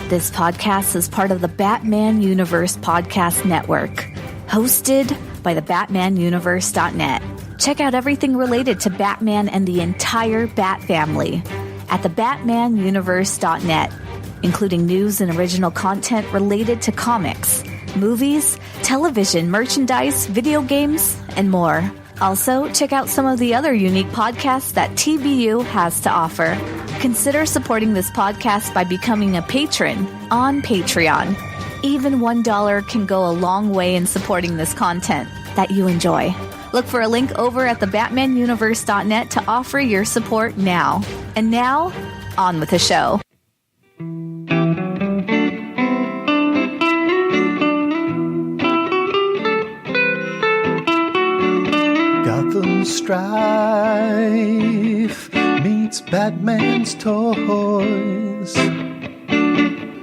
This podcast is part of the Batman Universe Podcast Network, hosted by the BatmanUniverse.net. Check out everything related to Batman and the entire Bat family at the BatmanUniverse.net, including news and original content related to comics, movies, television, merchandise, video games, and more. Also, check out some of the other unique podcasts that TBU has to offer. Consider supporting this podcast by becoming a patron on Patreon. Even $1 can go a long way in supporting this content that you enjoy. Look for a link over at the BatmanUniverse.net to offer your support now. And now, on with the show. Gotham Strife meets Batman's toys.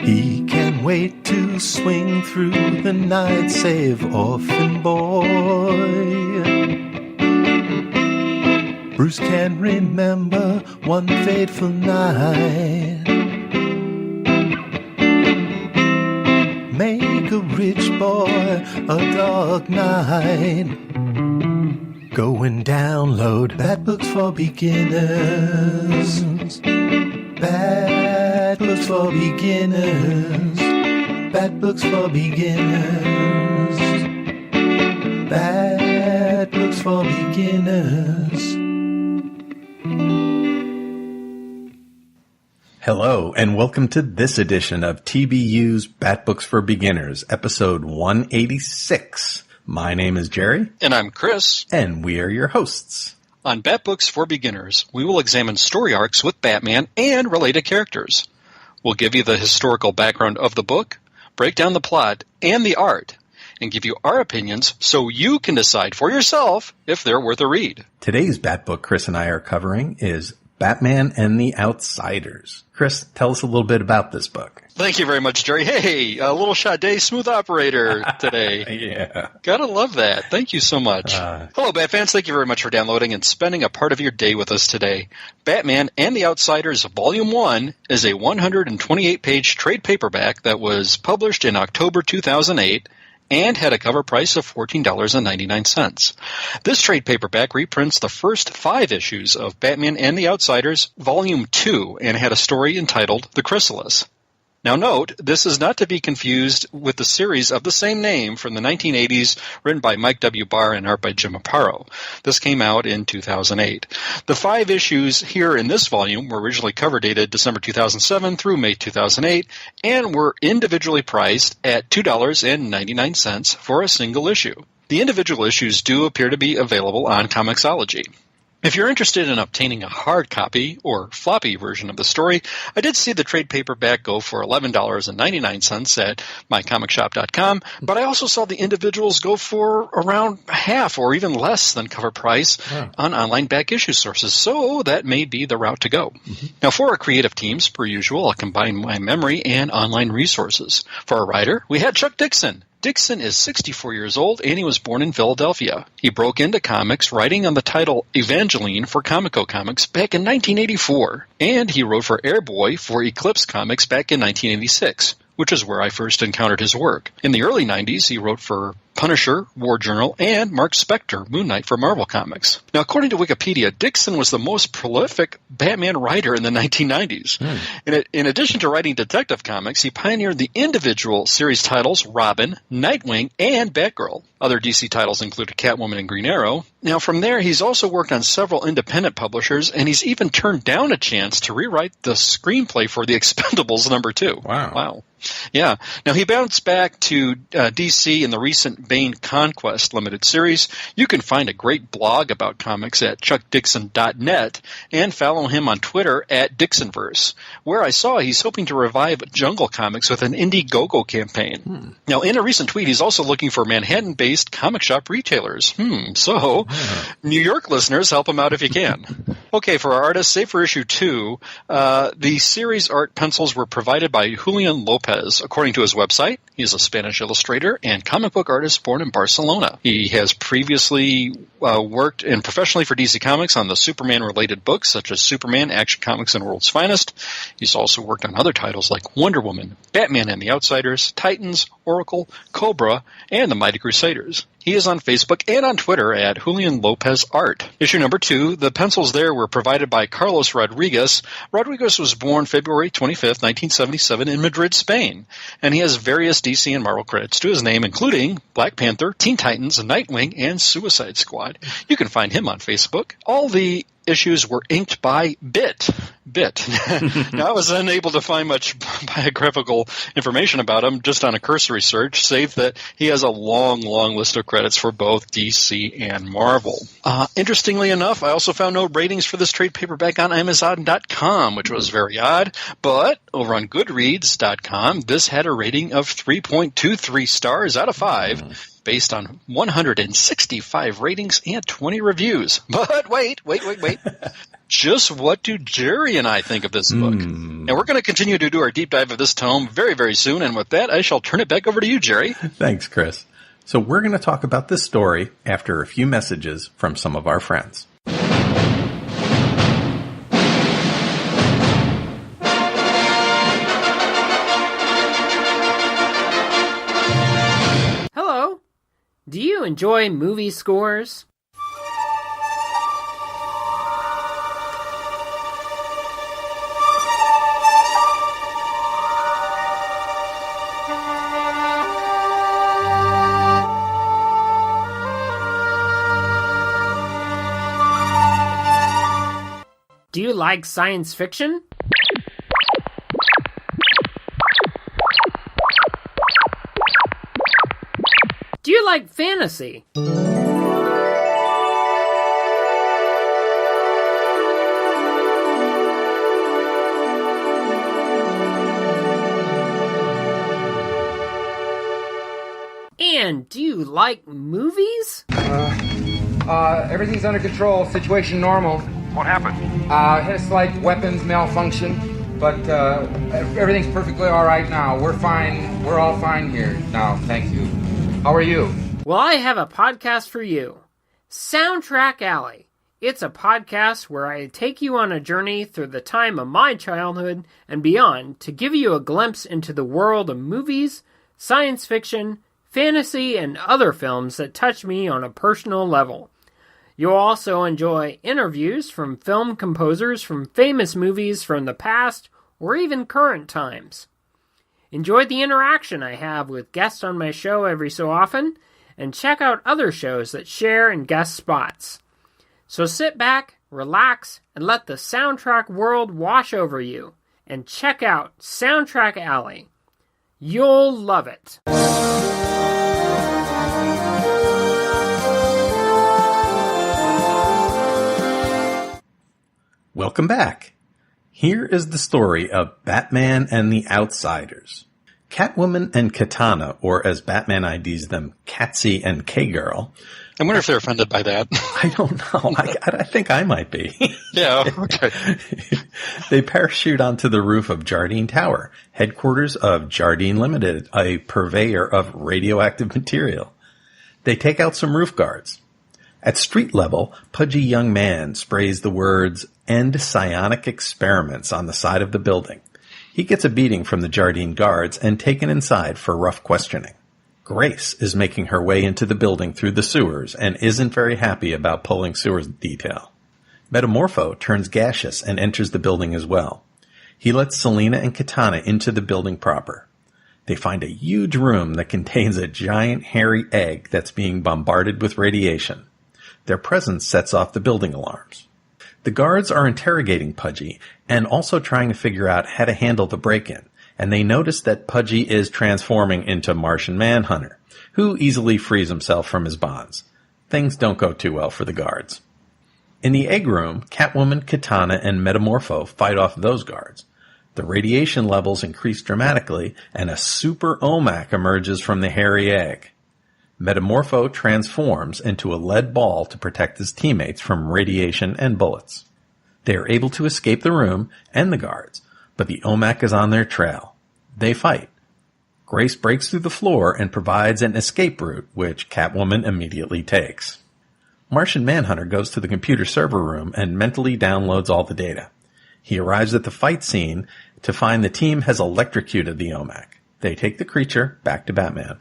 He can't wait to swing through the night, save Orphan Boy. Bruce can remember one fateful night. Make a rich boy a dark night. Go and download Bat Books for Beginners. Bat Books for Beginners. Bat Books for Beginners. Bat Books for Beginners. Hello, and welcome to this edition of TBU's Bat Books for Beginners, episode 186. My name is Gerry. And I'm Chris. And we are your hosts. On Bat Books for Beginners, we will examine story arcs with Batman and related characters. We'll give you the historical background of the book, break down the plot and the art, and give you our opinions so you can decide for yourself if they're worth a read. Today's Bat Book Chris and I are covering is Batman and the Outsiders. Chris, tell us a little bit about this book. Thank you very much, Jerry. Hey, a little Sade smooth operator today. Yeah. Gotta love that. Thank you so much. Hello, Bat fans. Thank you very much for downloading and spending a part of your day with us today. Batman and the Outsiders Volume 1 is a 128-page trade paperback that was published in October 2008 and had a cover price of $14.99. This trade paperback reprints the first 5 issues of Batman and the Outsiders Volume 2 and had a story entitled The Chrysalis. Now note, this is not to be confused with the series of the same name from the 1980s, written by Mike W. Barr and art by Jim Aparo. This came out in 2008. The 5 issues here in this volume were originally cover dated December 2007 through May 2008, and were individually priced at $2.99 for a single issue. The individual issues do appear to be available on Comixology. If you're interested in obtaining a hard copy or floppy version of the story, I did see the trade paperback go for $11.99 at mycomicshop.com, but I also saw the individuals go for around half or even less than cover price on online back issue sources, so that may be the route to go. Mm-hmm. Now, for our creative teams, per usual, I'll combine my memory and online resources. For our writer, we had Chuck Dixon. Dixon is 64 years old, and he was born in Philadelphia. He broke into comics writing on the title Evangeline for Comico Comics back in 1984, and he wrote for Airboy for Eclipse Comics back in 1986, which is where I first encountered his work. In the early 90s, he wrote for Punisher, War Journal, and Mark Spector, Moon Knight for Marvel Comics. Now, according to Wikipedia, Dixon was the most prolific Batman writer in the 1990s. In addition to writing Detective Comics, he pioneered the individual series titles Robin, Nightwing, and Batgirl. Other DC titles included Catwoman and Green Arrow. Now, from there, he's also worked on several independent publishers, and he's even turned down a chance to rewrite the screenplay for The Expendables #2. Wow. Yeah. Now, he bounced back to DC in the recent Bane Conquest limited series. You can find a great blog about comics at chuckdixon.net and follow him on Twitter at Dixonverse, where I saw he's hoping to revive Jungle Comics with an Indiegogo campaign. Now, in a recent tweet, he's also looking for Manhattan-based comic shop retailers. So New York listeners, help him out if you can. Okay, for our artists, save for issue 2, the series art pencils were provided by Julian Lopez. According to his website, he's a Spanish illustrator and comic book artist born in Barcelona. He has previously worked professionally for DC Comics on the Superman-related books, such as Superman, Action Comics, and World's Finest. He's also worked on other titles like Wonder Woman, Batman and the Outsiders, Titans, Oracle, Cobra, and the Mighty Crusaders. He is on Facebook and on Twitter at Julian Lopez Art. Issue number 2, the pencils there were provided by Carlos Rodriguez. Rodriguez was born February 25th, 1977 in Madrid, Spain, and he has various DC and Marvel credits to his name, including Black Panther, Teen Titans, Nightwing, and Suicide Squad. You can find him on Facebook. All the issues were inked by Bit. Now, I was unable to find much biographical information about him, just on a cursory search, save that he has a long list of credits for both DC and Marvel. Interestingly enough, I also found no ratings for this trade paperback on Amazon.com, which was very odd, but over on Goodreads.com, this had a rating of 3.23 stars out of 5. Based on 165 ratings and 20 reviews. But wait. Just what do Gerry and I think of this book? And we're going to continue to do our deep dive of this tome very, very soon. And with that, I shall turn it back over to you, Gerry. Thanks, Chris. So we're going to talk about this story after a few messages from some of our friends. Do you enjoy movie scores? Do you like science fiction? Do you like fantasy? And do you like movies? Everything's under control. Situation normal. What happened? Had a slight weapons malfunction, but everything's perfectly all right now. We're fine. We're all fine here now. Thank you. How are you? Well, I have a podcast for you. Soundtrack Alley. It's a podcast where I take you on a journey through the time of my childhood and beyond to give you a glimpse into the world of movies, science fiction, fantasy, and other films that touch me on a personal level. You'll also enjoy interviews from film composers from famous movies from the past or even current times. Enjoy the interaction I have with guests on my show every so often, and check out other shows that share and guest spots. So sit back, relax, and let the soundtrack world wash over you, and check out Soundtrack Alley. You'll love it. Welcome back. Here is the story of Batman and the Outsiders. Catwoman and Katana, or as Batman IDs them, Catsy and K-Girl. I wonder if they're offended by that. I don't know. I think I might be. Yeah, okay. They parachute onto the roof of Jardine Tower, headquarters of Jardine Limited, a purveyor of radioactive material. They take out some roof guards. At street level, pudgy young man sprays the words, "End psionic experiments" on the side of the building. He gets a beating from the Jardine guards and taken inside for rough questioning. Grace is making her way into the building through the sewers and isn't very happy about pulling sewers detail. Metamorpho turns gaseous and enters the building as well. He lets Selina and Katana into the building proper. They find a huge room that contains a giant hairy egg that's being bombarded with radiation. Their presence sets off the building alarms. The guards are interrogating Pudgy and also trying to figure out how to handle the break-in, and they notice that Pudgy is transforming into Martian Manhunter, who easily frees himself from his bonds. Things don't go too well for the guards. In the egg room, Catwoman, Katana, and Metamorpho fight off those guards. The radiation levels increase dramatically, and a super OMAC emerges from the hairy egg. Metamorpho transforms into a lead ball to protect his teammates from radiation and bullets. They are able to escape the room and the guards, but the OMAC is on their trail. They fight. Grace breaks through the floor and provides an escape route, which Catwoman immediately takes. Martian Manhunter goes to the computer server room and mentally downloads all the data. He arrives at the fight scene to find the team has electrocuted the OMAC. They take the creature back to Batman.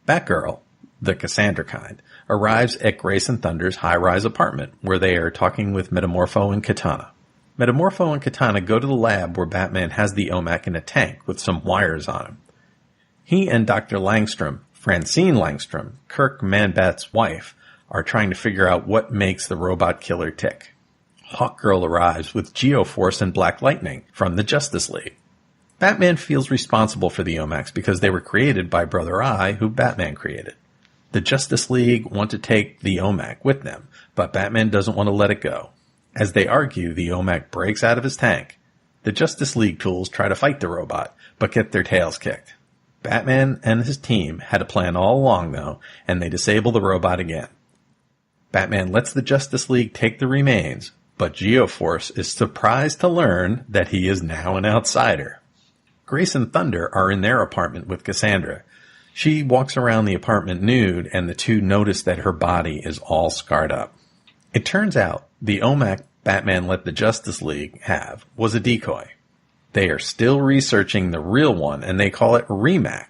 Batgirl, the Cassandra kind, arrives at Grace and Thunder's high-rise apartment, where they are talking with Metamorpho and Katana. Metamorpho and Katana go to the lab where Batman has the OMAC in a tank with some wires on him. He and Dr. Langstrom, Francine Langstrom, Kirk Manbat's wife, are trying to figure out what makes the robot killer tick. Hawkgirl arrives with geo-force and Black Lightning from the Justice League. Batman feels responsible for the OMACs because they were created by Brother Eye, who Batman created. The Justice League want to take the OMAC with them, but Batman doesn't want to let it go. As they argue, the OMAC breaks out of his tank. The Justice League tools try to fight the robot, but get their tails kicked. Batman and his team had a plan all along, though, and they disable the robot again. Batman lets the Justice League take the remains, but Geo-Force is surprised to learn that he is now an outsider. Grace and Thunder are in their apartment with Cassandra. She walks around the apartment nude, and the two notice that her body is all scarred up. It turns out the OMAC Batman let the Justice League have was a decoy. They are still researching the real one, and they call it Remac.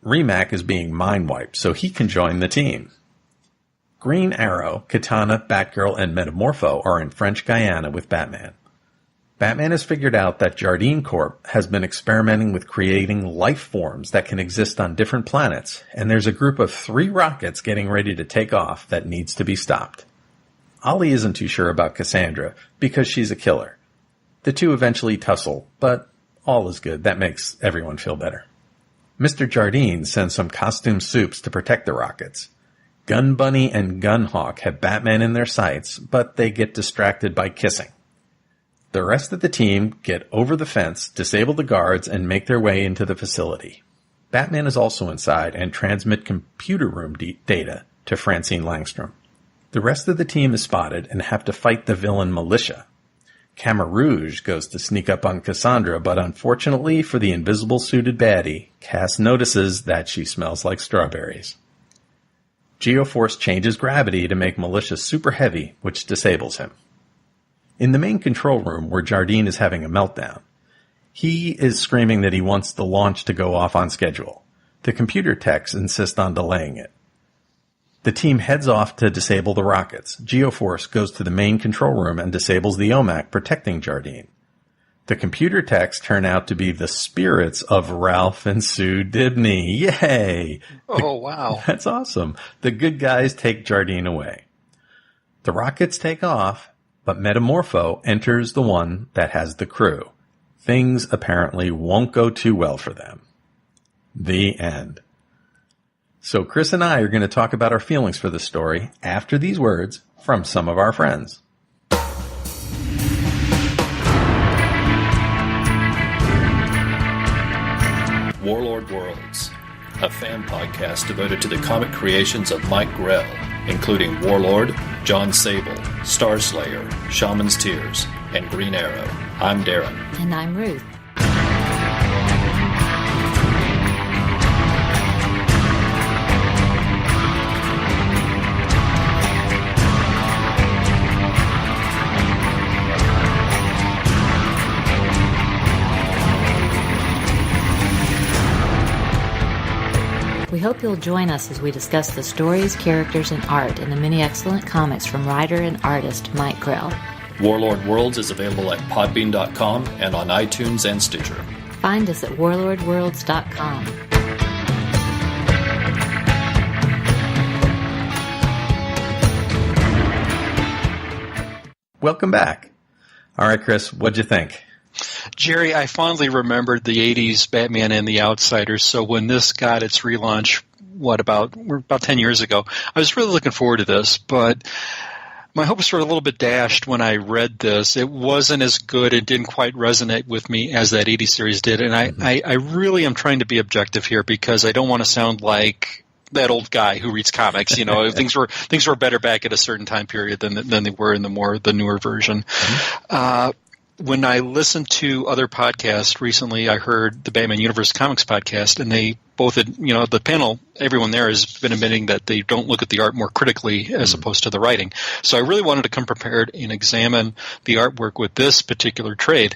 Remac is being mind-wiped, so he can join the team. Green Arrow, Katana, Batgirl, and Metamorpho are in French Guiana with Batman. Batman has figured out that Jardine Corp has been experimenting with creating life forms that can exist on different planets, and there's a group of 3 rockets getting ready to take off that needs to be stopped. Ollie isn't too sure about Cassandra because she's a killer. The two eventually tussle, but all is good. That makes everyone feel better. Mr. Jardine sends some costume soups to protect the rockets. Gun Bunny and Gunhawk have Batman in their sights, but they get distracted by kissing. The rest of the team get over the fence, disable the guards, and make their way into the facility. Batman is also inside and transmit computer room data to Francine Langstrom. The rest of the team is spotted and have to fight the villain Militia. Camarrouge goes to sneak up on Cassandra, but unfortunately for the invisible-suited baddie, Cass notices that she smells like strawberries. Geo-Force changes gravity to make Militia super heavy, which disables him. In the main control room where Jardine is having a meltdown, he is screaming that he wants the launch to go off on schedule. The computer techs insist on delaying it. The team heads off to disable the rockets. Geo-Force goes to the main control room and disables the OMAC, protecting Jardine. The computer techs turn out to be the spirits of Ralph and Sue Dibney. Yay! Oh, wow. That's awesome. The good guys take Jardine away. The rockets take off, but Metamorpho enters the one that has the crew. Things apparently won't go too well for them. The end. So Chris and I are going to talk about our feelings for the story after these words from some of our friends. Warlord Worlds, a fan podcast devoted to the comic creations of Mike Grell, including Warlord, John Sable, Starslayer, Shaman's Tears, and Green Arrow. I'm Darren. And I'm Ruth. We hope you'll join us as we discuss the stories, characters, and art in the many excellent comics from writer and artist Mike Grell. Warlord Worlds is available at podbean.com and on iTunes and Stitcher. Find us at warlordworlds.com. Welcome back. All right, Chris, what'd you think? Gerry, I fondly remembered the 80s Batman and the Outsiders, so when this got its relaunch, about 10 years ago, I was really looking forward to this, but my hopes were a little bit dashed when I read this. It wasn't as good. It didn't quite resonate with me as that 80s series did, and I really am trying to be objective here because I don't want to sound like that old guy who reads comics. You know, things were better back at a certain time period than they were in the newer version. Mm-hmm. When I listened to other podcasts recently, I heard the Batman Universe Comics podcast, and they both had, you know, the panel, everyone there has been admitting that they don't look at the art more critically as opposed to the writing. So I really wanted to come prepared and examine the artwork with this particular trade.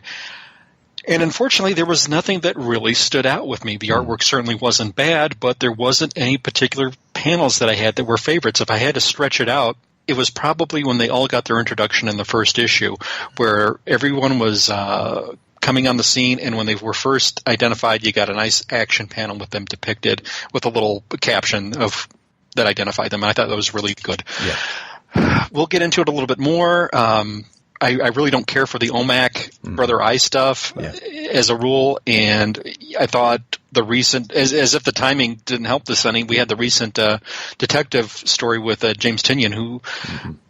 And unfortunately, there was nothing that really stood out with me. The artwork certainly wasn't bad, but there wasn't any particular panels that I had that were favorites. If I had to stretch it out, it was probably when they all got their introduction in the first issue, where everyone was coming on the scene, and when they were first identified, you got a nice action panel with them depicted with a little caption that identified them, and I thought that was really good. Yeah. We'll get into it a little bit more. I really don't care for the OMAC Brother Eye stuff as a rule, and I thought the recent, as if the timing didn't help this any, we had the recent detective story with James Tynion, who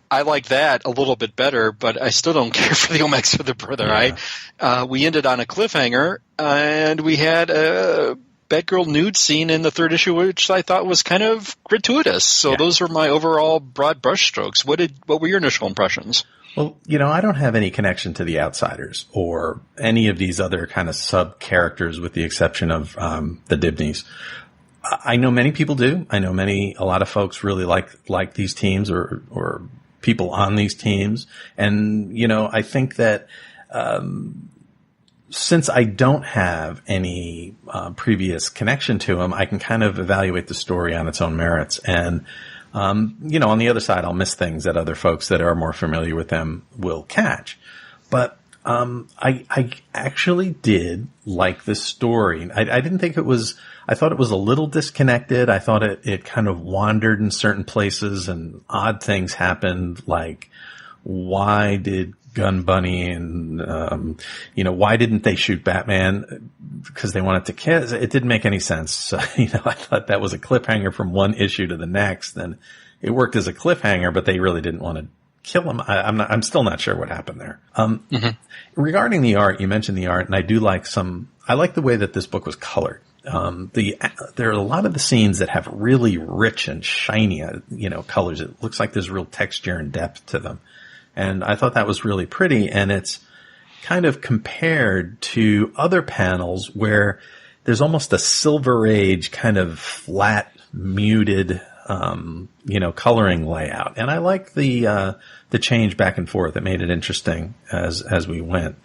I like that a little bit better, but I still don't care for the OMACs for the Brother Eye. We ended on a cliffhanger, and we had a Batgirl nude scene in the third issue, which I thought was kind of gratuitous. So those are my overall broad brushstrokes. What were your initial impressions? Well, you know, I don't have any connection to the Outsiders or any of these other kind of sub-characters with the exception of the Dibneys. I know many people do. I know a lot of folks really like these teams or people on these teams. And, you know, I think that since I don't have any previous connection to them, I can kind of evaluate the story on its own merits. And you know, on the other side, I'll miss things that other folks that are more familiar with them will catch. But I actually did like this story. I didn't think I thought it was a little disconnected. I thought it kind of wandered in certain places and odd things happened, like why did Gun Bunny and, you know, why didn't they shoot Batman? Because they wanted to kill. It didn't make any sense. So, you know, I thought that was a cliffhanger from one issue to the next. Then it worked as a cliffhanger, but they really didn't want to kill him. I'm still not sure what happened there. Regarding the art, you mentioned the art, and I do like I like the way that this book was colored. There are a lot of the scenes that have really rich and shiny, you know, colors. It looks like there's real texture and depth to them. And I thought that was really pretty, and it's kind of compared to other panels where there's almost a Silver Age kind of flat, muted, you know, coloring layout. And I like the change back and forth. It made it interesting as we went.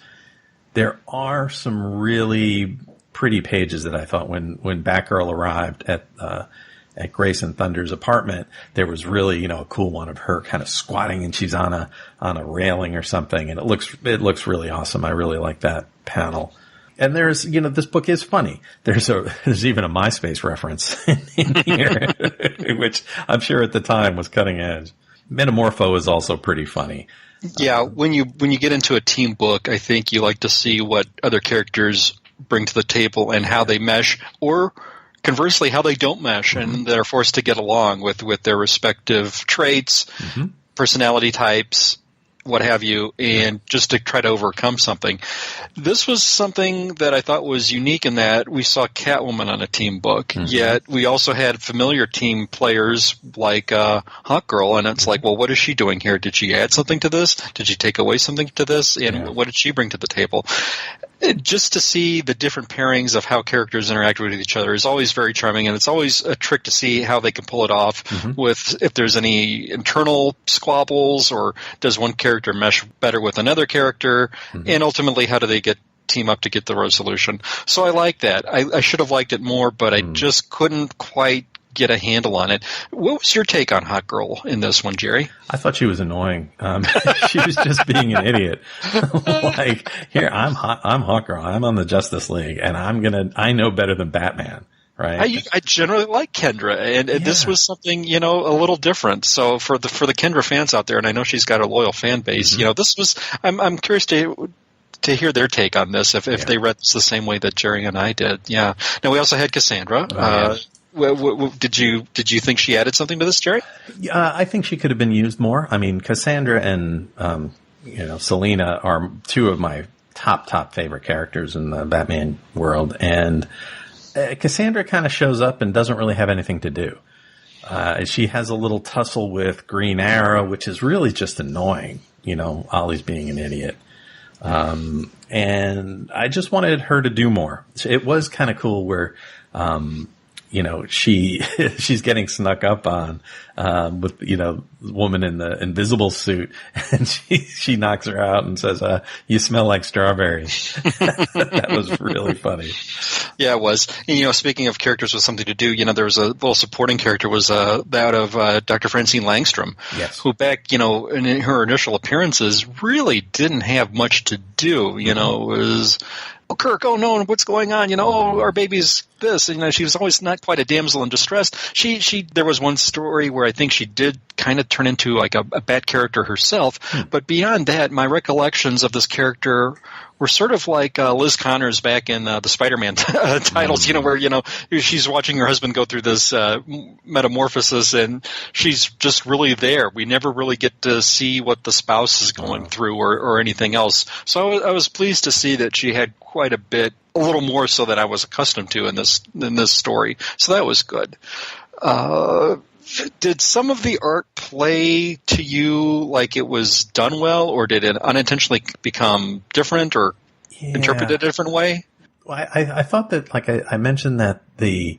There are some really pretty pages that I thought when Batgirl arrived at Grace and Thunder's apartment, there was really, you know, a cool one of her kind of squatting, and she's on a railing or something, and it looks really awesome. I really like that panel. And there's, you know, this book is funny. There's even a MySpace reference in here, which I'm sure at the time was cutting edge. Metamorpho is also pretty funny. Yeah, when you get into a team book, I think you like to see what other characters bring to the table and how they mesh, or conversely, how they don't mesh and they're forced to get along with their respective traits, personality types, what have you, and just to try to overcome something. This was something that I thought was unique in that we saw Catwoman on a team book, yet we also had familiar team players like Hawkgirl, and it's like, well, what is she doing here? Did she add something to this? Did she take away something to this? And what did she bring to the table? Just to see the different pairings of how characters interact with each other is always very charming, and it's always a trick to see how they can pull it off with if there's any internal squabbles, or does one character mesh better with another character, and ultimately how do they team up to get the resolution. So I like that. I should have liked it more, but I just couldn't quite get a handle on it. What was your take on Hawkgirl in this one, Gerry? I thought she was annoying. She was just being an idiot. Like, here, I'm Hawkgirl. I'm on the Justice League, and I know better than Batman. Right. I generally like Kendra, and this was something, you know, a little different. So for the Kendra fans out there, and I know she's got a loyal fan base, you know, this was, I'm curious to hear their take on this, if they read this the same way that Gerry and I did. Yeah. Now we also had Cassandra. Did you think she added something to this, Gerry? I think she could have been used more. I mean, Cassandra and you know, Selina are two of my top favorite characters in the Batman world, and Cassandra kind of shows up and doesn't really have anything to do. She has a little tussle with Green Arrow, which is really just annoying. Ollie's being an idiot. And I just wanted her to do more. It was kind of cool where, she's getting snuck up on, with, the woman in the invisible suit, and she knocks her out and says, you smell like strawberries. That was really funny. Yeah, it was. And, speaking of characters with something to do, there was a little supporting character was, that of, Dr. Francine Langstrom. Yes. Who back, in her initial appearances really didn't have much to do, was, oh, Kirk, oh no, what's going on? Oh, our baby's this. And, she was always not quite a damsel in distress. There was one story where I think she did kind of turn into like a bad character herself. But beyond that, my recollections of this character were sort of like Liz Connors back in the Spider-Man titles, where, she's watching her husband go through this metamorphosis, and she's just really there. We never really get to see what the spouse is going through or anything else. So I was pleased to see that she had quite a little more so than I was accustomed to in this story. So that was good. Did some of the art play to you like it was done well, or did it unintentionally become different or interpreted a different way? Well, I thought that, like I mentioned, that the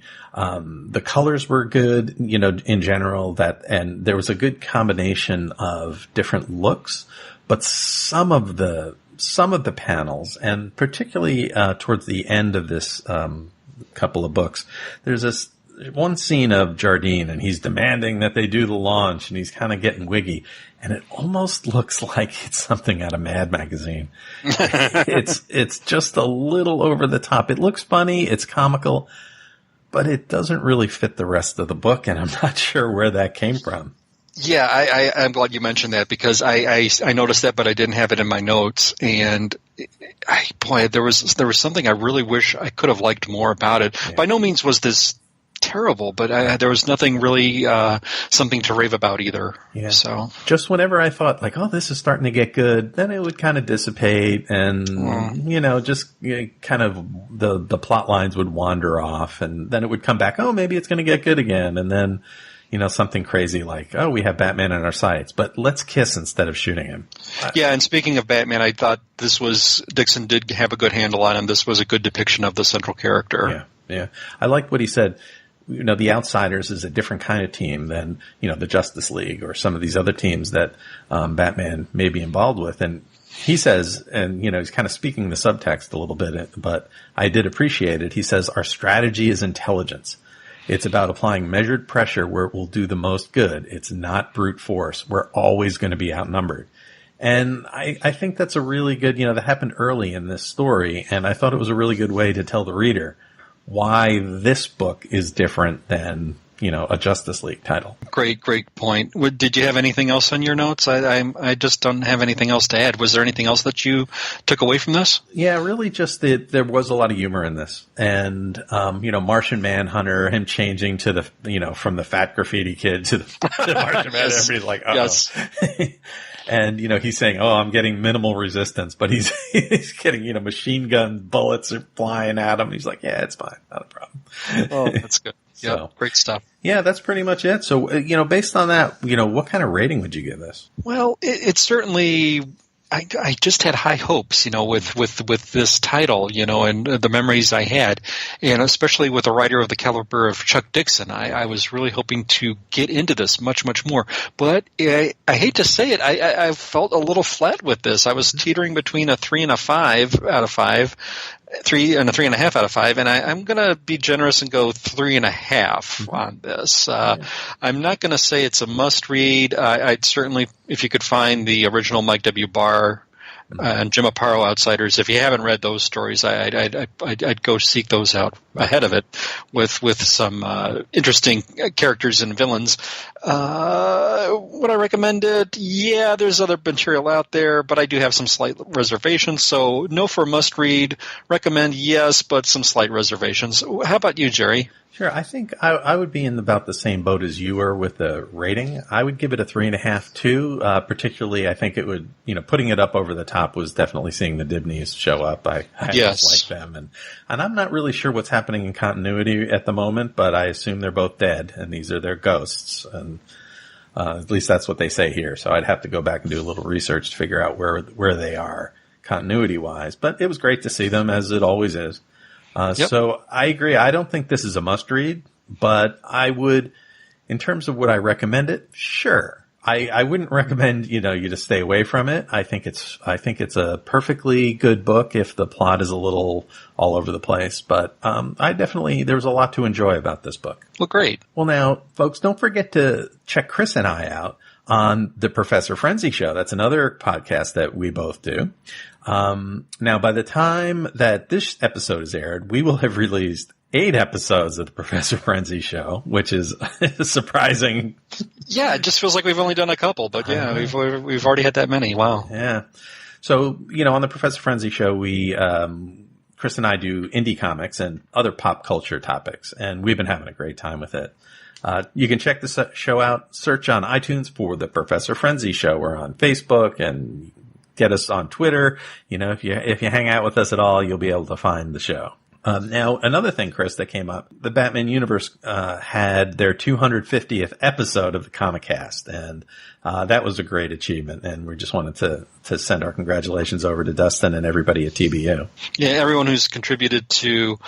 colors were good, in general, and there was a good combination of different looks, but some of the panels, and particularly towards the end of this couple of books, there's this one scene of Jardine, and he's demanding that they do the launch, and he's kind of getting wiggy, and it almost looks like it's something out of Mad Magazine. It's just a little over the top. It looks funny, it's comical, but it doesn't really fit the rest of the book, and I'm not sure where that came from. Yeah, I'm glad you mentioned that, because I noticed that, but I didn't have it in my notes. And there was something I really wish I could have liked more about it. Yeah. By no means was this terrible, but there was nothing really something to rave about either. Yeah. So just whenever I thought like, oh, this is starting to get good, then it would kind of dissipate, and kind of the plot lines would wander off, and then it would come back. Oh, maybe it's going to get good again, and then something crazy like, oh, we have Batman in our sights, but let's kiss instead of shooting him. Yeah, and speaking of Batman, I thought Dixon did have a good handle on him. This was a good depiction of the central character. Yeah. I liked what he said. The Outsiders is a different kind of team than, the Justice League or some of these other teams that Batman may be involved with. And he says, and, he's kind of speaking the subtext a little bit, but I did appreciate it. He says, our strategy is intelligence. It's about applying measured pressure where it will do the most good. It's not brute force. We're always going to be outnumbered. And I think that's a really good, that happened early in this story. And I thought it was a really good way to tell the reader why this book is different than, a Justice League title. Great point. Did you have anything else on your notes? I just don't have anything else to add. Was there anything else that you took away from this? Yeah, really just that there was a lot of humor in this. And, Martian Manhunter, him changing to the, from the fat graffiti kid to the Martian Man, everybody's like, uh-oh. Yes. And, he's saying, oh, I'm getting minimal resistance, but he's getting, machine gun bullets are flying at him. He's like, yeah, it's fine. Not a problem. Oh, that's good. Yeah, great stuff. Yeah, that's pretty much it. So, based on that, what kind of rating would you give this? Well, it's certainly, I just had high hopes, with this title, and the memories I had, and especially with a writer of the caliber of Chuck Dixon, I was really hoping to get into this much, much more. But I hate to say it, I felt a little flat with this. I was teetering between a 3 and a 5 out of 5. 3 and a 3.5 out of 5, and I'm going to be generous and go 3.5 on this. I'm not going to say it's a must read. I'd certainly, if you could find the original Mike W. Barr and Jim Aparo Outsiders, if you haven't read those stories, I'd go seek those out ahead of it with some interesting characters and villains. Would I recommend it? Yeah, there's other material out there, but I do have some slight reservations. So no for must read. Recommend, yes, but some slight reservations. How about you, Gerry? Sure. I think I would be in about the same boat as you were with the rating. I would give it a 3.5 too. Particularly, I think it would, putting it up over the top was definitely seeing the Dibneys show up. I just like them, and I'm not really sure what's happening happening in continuity at the moment, but I assume they're both dead, and these are their ghosts. And at least that's what they say here. So I'd have to go back and do a little research to figure out where they are continuity-wise. But it was great to see them, as it always is. So I agree. I don't think this is a must-read, but I would, in terms of would I recommend it? Sure. I wouldn't recommend, you to stay away from it. I think it's a perfectly good book if the plot is a little all over the place. But there was a lot to enjoy about this book. Well, great. Well, now, folks, don't forget to check Chris and I out on the Professor Frenzy Show. That's another podcast that we both do. Now, by the time that this episode is aired, we will have released 8 episodes of the Professor Frenzy Show, which is surprising. Yeah, it just feels like we've only done a couple, but yeah, we've already had that many. Wow. Yeah. So, on the Professor Frenzy Show, we, Chris and I do indie comics and other pop culture topics, and we've been having a great time with it. You can check the show out, search on iTunes for the Professor Frenzy Show. We're on Facebook, and get us on Twitter. If you hang out with us at all, you'll be able to find the show. Now, another thing, Chris, that came up, the Batman universe had their 250th episode of the Comicast, and that was a great achievement, and we just wanted to send our congratulations over to Dustin and everybody at TBU. Yeah, everyone who's contributed to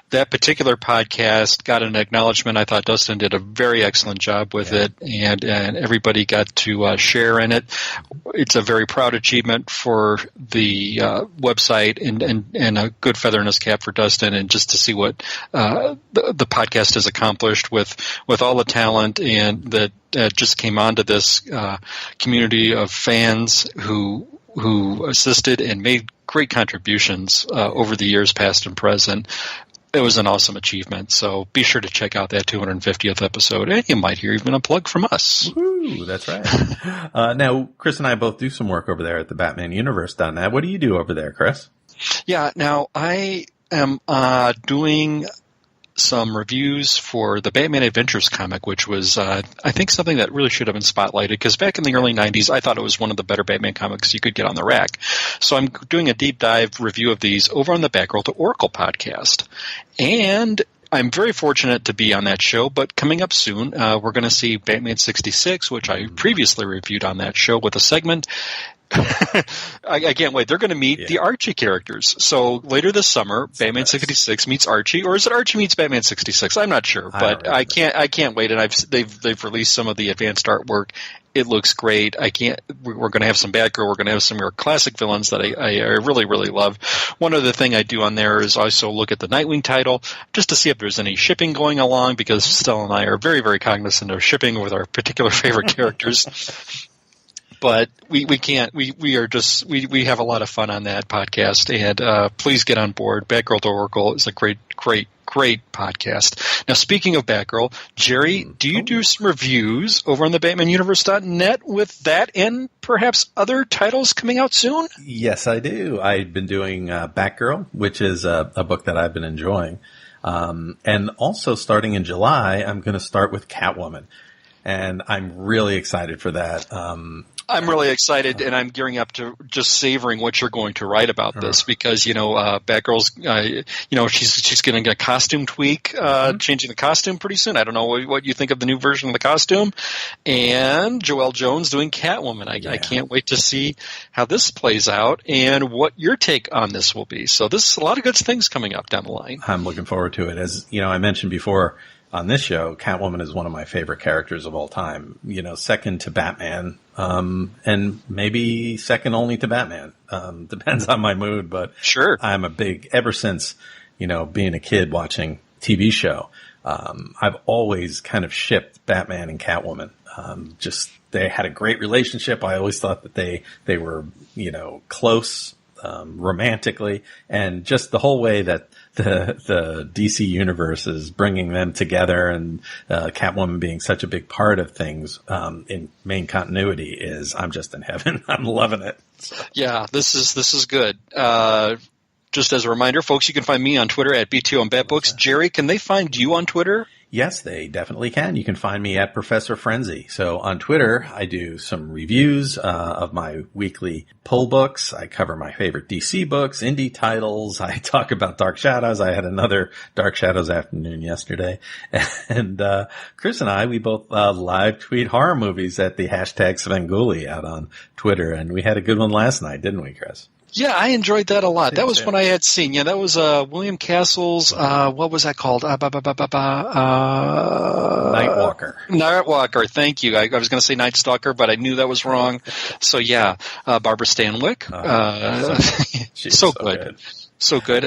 that particular podcast got an acknowledgement. I thought Dustin did a very excellent job with it, and everybody got to share in it. It's a very proud achievement for the website, and a good feather in his cap for Dustin, and just to see what the podcast has accomplished with all the talent and that just came onto this community of fans who assisted and made great contributions over the years past and present. It was an awesome achievement, so be sure to check out that 250th episode, and you might hear even a plug from us. Woo, that's right. Now, Chris and I both do some work over there at the BatmanUniverse.net. What do you do over there, Chris? Yeah, now I am doing some reviews for the Batman Adventures comic, which was, I think, something that really should have been spotlighted, because back in the early 90s, I thought it was one of the better Batman comics you could get on the rack. So I'm doing a deep dive review of these over on the Batgirl to Oracle podcast. And I'm very fortunate to be on that show, but coming up soon, we're going to see Batman 66, which I previously reviewed on that show with a segment. I can't wait. They're going to meet the Archie characters. So later this summer, Batman 66 meets Archie, or is it Archie meets Batman 66? I'm not sure, but I can't wait. And they've released some of the advanced artwork. It looks great. We're going to have some Batgirl. We're going to have some more classic villains that I really, really love. One other thing I do on there is also look at the Nightwing title just to see if there's any shipping going along, because Stella and I are very, very cognizant of shipping with our particular favorite characters. But we can't. We have a lot of fun on that podcast, and please get on board. Batgirl to Oracle is a great podcast. Now, speaking of Batgirl, Gerry, do you do some reviews over on the BatmanUniverse.net with that and perhaps other titles coming out soon? Yes, I do. I've been doing Batgirl, which is a book that I've been enjoying, and also starting in July, I'm going to start with Catwoman, and I'm really excited for that. I'm really excited, and I'm gearing up to just savoring what you're going to write about this, because Batgirl's she's getting a costume tweak, changing the costume pretty soon. I don't know what you think of the new version of the costume, and Joelle Jones doing Catwoman. I can't wait to see how this plays out and what your take on this will be. So this is a lot of good things coming up down the line. I'm looking forward to it. As I mentioned before on this show, Catwoman is one of my favorite characters of all time. Second to Batman, and maybe second only to Batman. Depends on my mood, but sure. I'm ever since, being a kid watching TV show, I've always kind of shipped Batman and Catwoman. They had a great relationship. I always thought that they were, close, romantically, and just the whole way that the DC universe is bringing them together, and Catwoman being such a big part of things in main continuity I'm just in heaven. I'm loving it. Yeah, this is good. Just as a reminder, folks, you can find me on Twitter at BTO and Batbooks. Gerry, can they find you on Twitter? Yes, they definitely can. You can find me at Professor Frenzy. So on Twitter, I do some reviews of my weekly pull books. I cover my favorite DC books, indie titles. I talk about Dark Shadows. I had another Dark Shadows afternoon yesterday. And Chris and I, we both live tweet horror movies at the hashtag Svengoolie out on Twitter. And we had a good one last night, didn't we, Chris? Yeah, I enjoyed that a lot. That was one I had seen. Yeah, that was William Castle's, what was that called? Nightwalker. Nightwalker, thank you. I was going to say Night Stalker, but I knew that was wrong. So, yeah, Barbara Stanwyck. So good. So good.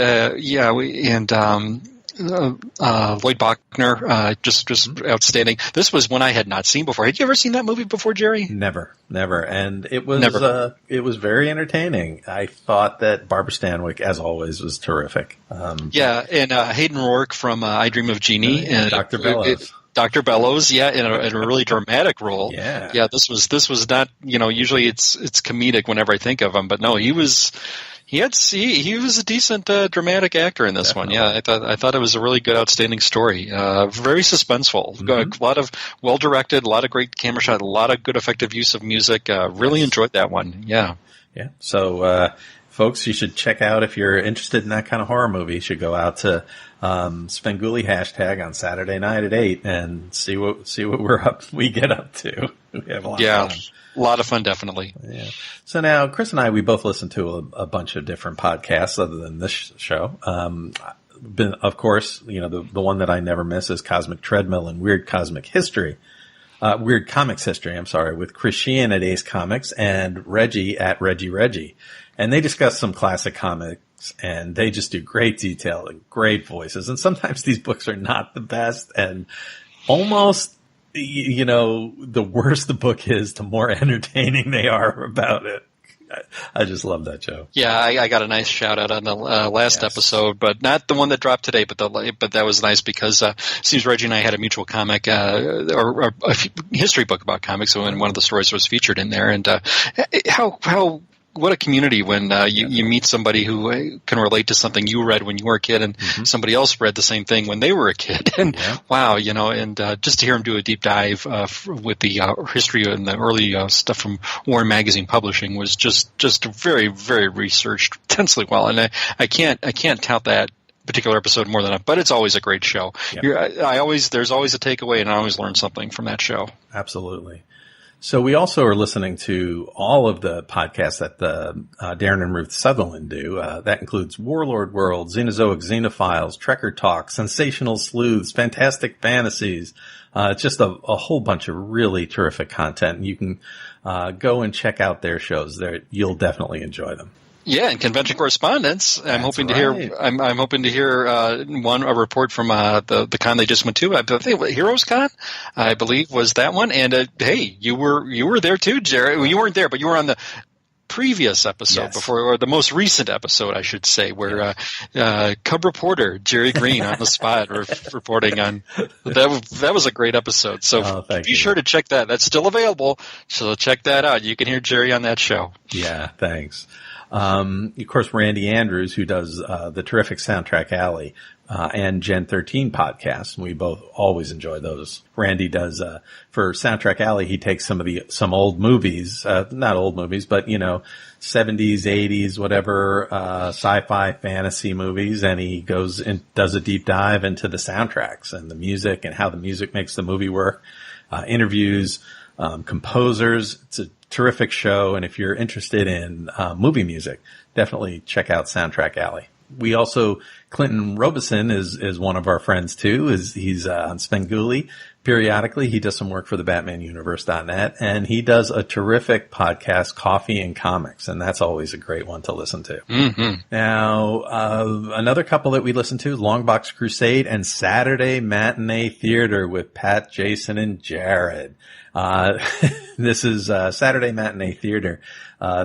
Lloyd Bachner, just outstanding. This was one I had not seen before. Had you ever seen that movie before, Jerry? Never. And it was very entertaining. I thought that Barbara Stanwyck, as always, was terrific. And Hayden Rourke from I Dream of Jeannie and Dr. Bellows. Dr. Bellows, in a really dramatic role. Yeah. This was not, usually it's comedic whenever I think of him, but no, he was a decent dramatic actor in this Definitely. one. Yeah, I thought it was a really good, outstanding story. Very suspenseful. Mm-hmm. A lot of well directed, a lot of great camera shot, a lot of good effective use of music. Really enjoyed that one. Yeah. Yeah. So, folks, you should check out, if you're interested in that kind of horror movie, you should go out to Svengoolie hashtag on Saturday night at 8 and see what we get up to. We have a lot of fun. A lot of fun, definitely. Yeah. So now, Chris and I, we both listen to a bunch of different podcasts other than this show. Of course, the one that I never miss is Cosmic Treadmill and Weird Comics History, with Chris Sheehan at Ace Comics and Reggie at Reggie. And they discuss some classic comics, and they just do great detail and great voices. And sometimes these books are not the best, and almost, the worse the book is, the more entertaining they are about it. I just love that show. Yeah, I got a nice shout out on the last episode, but not the one that dropped today. But that was nice because it seems Reggie and I had a mutual comic or a history book about comics, and one of the stories was featured in there. And what a community when you meet somebody who can relate to something you read when you were a kid, and somebody else read the same thing when they were a kid. And wow, and just to hear him do a deep dive with the history and the early stuff from Warren Magazine Publishing was just very, very researched, intensely well. And I can't tout that particular episode more than that, but it's always a great show. Yep. There's always a takeaway, and I always learn something from that show. Absolutely. So we also are listening to all of the podcasts that Darren and Ruth Sutherland do. That includes Warlord World, Xenozoic Xenophiles, Trekker Talk, Sensational Sleuths, Fantastic Fantasies. It's just a whole bunch of really terrific content. And you can go and check out their shows. You'll definitely enjoy them. Yeah, and convention correspondence. I'm hoping to hear. I'm hoping to hear a report from the con they just went to. I think Heroes Con, I believe, was that one. And hey, you were there too, Jerry. Well, you weren't there, but you were on the previous episode before, or the most recent episode, I should say, where Cub reporter Jerry Green on the spot reporting on that was a great episode. So be sure to check that. That's still available. So check that out. You can hear Jerry on that show. Yeah, thanks. Of course, Randy Andrews, who does the terrific Soundtrack Alley and Gen 13 podcasts. We both always enjoy those. Randy does for Soundtrack Alley. He takes some old movies, not old movies, but 70s, 80s, whatever sci-fi, fantasy movies, and he goes and does a deep dive into the soundtracks and the music and how the music makes the movie work. Interviews composers. It's a terrific show, and if you're interested in movie music, definitely check out Soundtrack Alley. We also, Clinton Robeson is one of our friends too. He's on Svengoolie. Periodically, he does some work for the BatmanUniverse.net, and he does a terrific podcast, Coffee and Comics, and that's always a great one to listen to. Mm-hmm. Now, another couple that we listen to is Longbox Crusade and Saturday Matinee Theater with Pat, Jason, and Jared. This is Saturday Matinee Theater.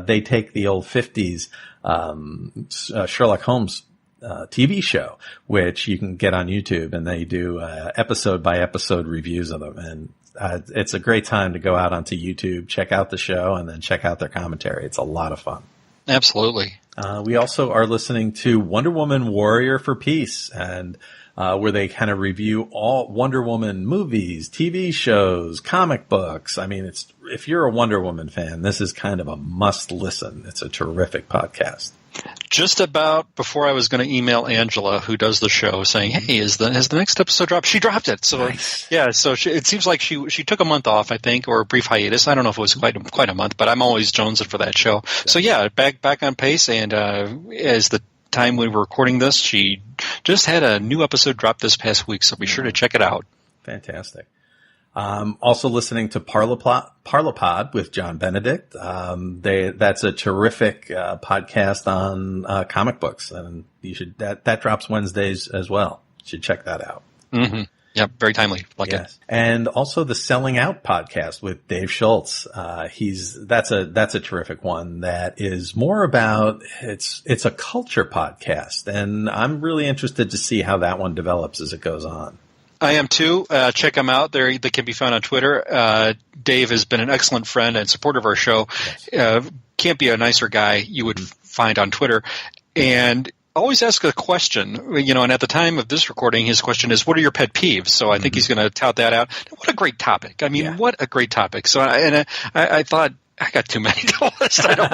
They take the old 50s Sherlock Holmes TV show, which you can get on YouTube, and they do episode by episode reviews of them. And it's a great time to go out onto YouTube, check out the show, and then check out their commentary. It's a lot of fun. Absolutely. We also are listening to Wonder Woman Warrior for Peace, and where they kind of review all Wonder Woman movies, TV shows, comic books. I mean, if you're a Wonder Woman fan, this is kind of a must listen. It's a terrific podcast. Just about before I was going to email Angela, who does the show, saying, "Hey, has the next episode dropped?" She dropped it. So nice. Yeah, so it seems like she took a month off, I think, or a brief hiatus. I don't know if it was quite a month, but I'm always jonesing for that show. Yeah. So yeah, back on pace. And as the time we were recording this, she just had a new episode drop this past week. So be sure to check it out. Fantastic. Also listening to Parlapod with John Benedict. That's a terrific podcast on comic books, and you should that drops Wednesdays as well. You should check that out. Mm-hmm. Yeah, very timely. Like it. And also the Selling Out podcast with Dave Schultz. That's a terrific one that is more about it's a culture podcast, and I'm really interested to see how that one develops as it goes on. I am too. Check them out. They can be found on Twitter. Dave has been an excellent friend and supporter of our show. Yes. Can't be a nicer guy you would find on Twitter. And always ask a question, and at the time of this recording, his question is, what are your pet peeves? So I think he's going to tout that out. What a great topic. I mean, What a great topic. So I thought, I got too many to list. I don't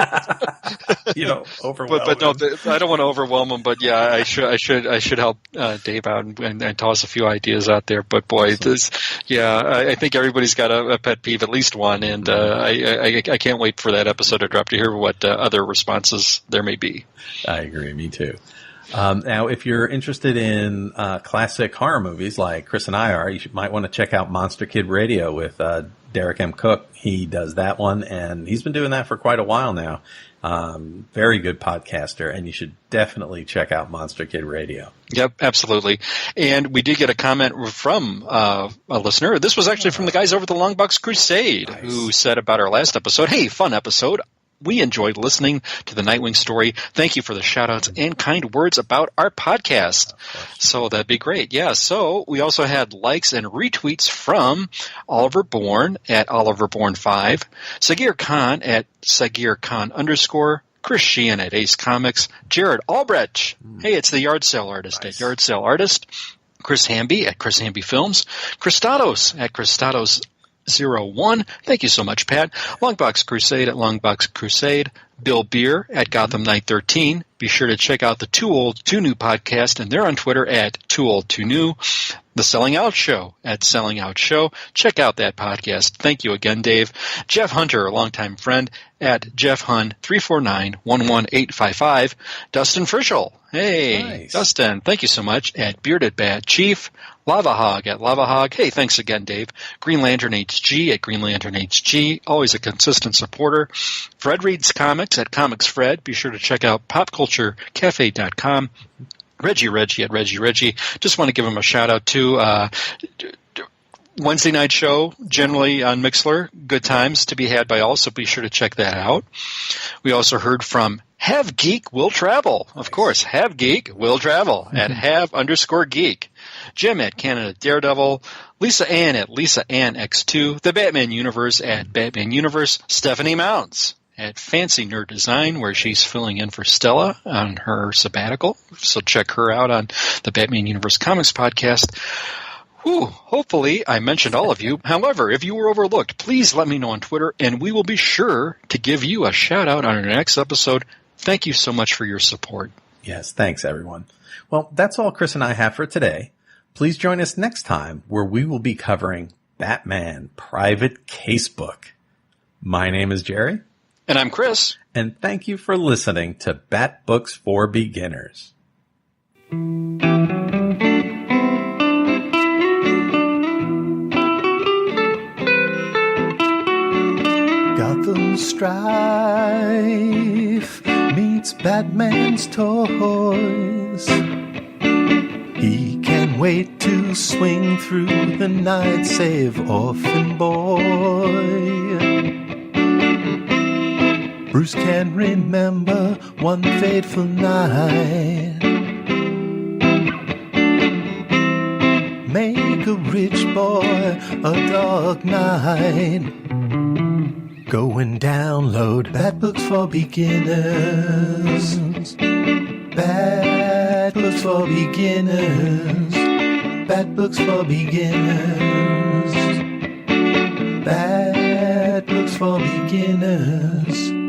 overwhelm. But no, I don't want to overwhelm him. But yeah, I should help Dave out and toss a few ideas out there. But boy, I think everybody's got a pet peeve, at least one, and I can't wait for that episode to drop to hear what other responses there may be. I agree. Me too. Now, if you're interested in classic horror movies like Chris and I are, you might want to check out Monster Kid Radio with Derek M. Cook. He does that one, and he's been doing that for quite a while now. Very good podcaster, and you should definitely check out Monster Kid Radio. Yep, absolutely. And we did get a comment from a listener. This was actually from the guys over at the Longbox Crusade, nice, who said about our last episode, "Hey, fun episode. We enjoyed listening to the Nightwing story. Thank you for the shout-outs and kind words about our podcast." So that'd be great. Yeah, so we also had likes and retweets from Oliver Bourne at OliverBourne5, Sagir Khan at SagirKhan_, Chris Sheehan at Ace Comics, Jared Albrecht. Hey, it's the Yard Sale Artist at Yard Sale Artist, Chris Hamby at Chris Hamby Films, Christados at Christados01. Thank you so much, Pat. Longbox Crusade at Longbox Crusade. Bill Beer at Gotham Knight 13. Be sure to check out the Too Old Too New podcast, and they're on Twitter at Too Old Too New. The Selling Out Show at Selling Out Show. Check out that podcast. Thank you again, Dave. Jeff Hunter, a longtime friend, at JeffHun349-11855. Dustin Frischel. Hey, nice. Dustin, thank you so much. At Bearded Bad Chief. Lava Hog at Lava Hog. Hey, thanks again, Dave. Green Lantern HG at Green Lantern HG. Always a consistent supporter. Fred Reads Comics at Comics Fred. Be sure to check out popculturecafe.com. Reggie at Reggie. Just want to give him a shout out too. Wednesday night show, generally on Mixlr. Good times to be had by all, so be sure to check that out. We also heard from Have Geek Will Travel. Of course, Have Geek Will Travel at have_geek. Jim at Canada Daredevil. Lisa Ann at Lisa Ann X2. The Batman Universe at Batman Universe. Stephanie Mounts at Fancy Nerd Design, where she's filling in for Stella on her sabbatical. So check her out on the Batman Universe Comics podcast. Hopefully I mentioned all of you. However, if you were overlooked, please let me know on Twitter, and we will be sure to give you a shout-out on our next episode. Thank you so much for your support. Yes, thanks, everyone. Well, that's all Chris and I have for today. Please join us next time, where we will be covering Batman Private Casebook. My name is Gerry. And I'm Chris. And thank you for listening to Bat Books for Beginners. Gotham Strife meets Batman's toys. He can't wait to swing through the night, save Orphan Boy. Bruce can remember one fateful night. Make a rich boy a dark night. Go and download Bat Books for Beginners. Bat Books for Beginners. Bat Books for Beginners. Bat Books for Beginners.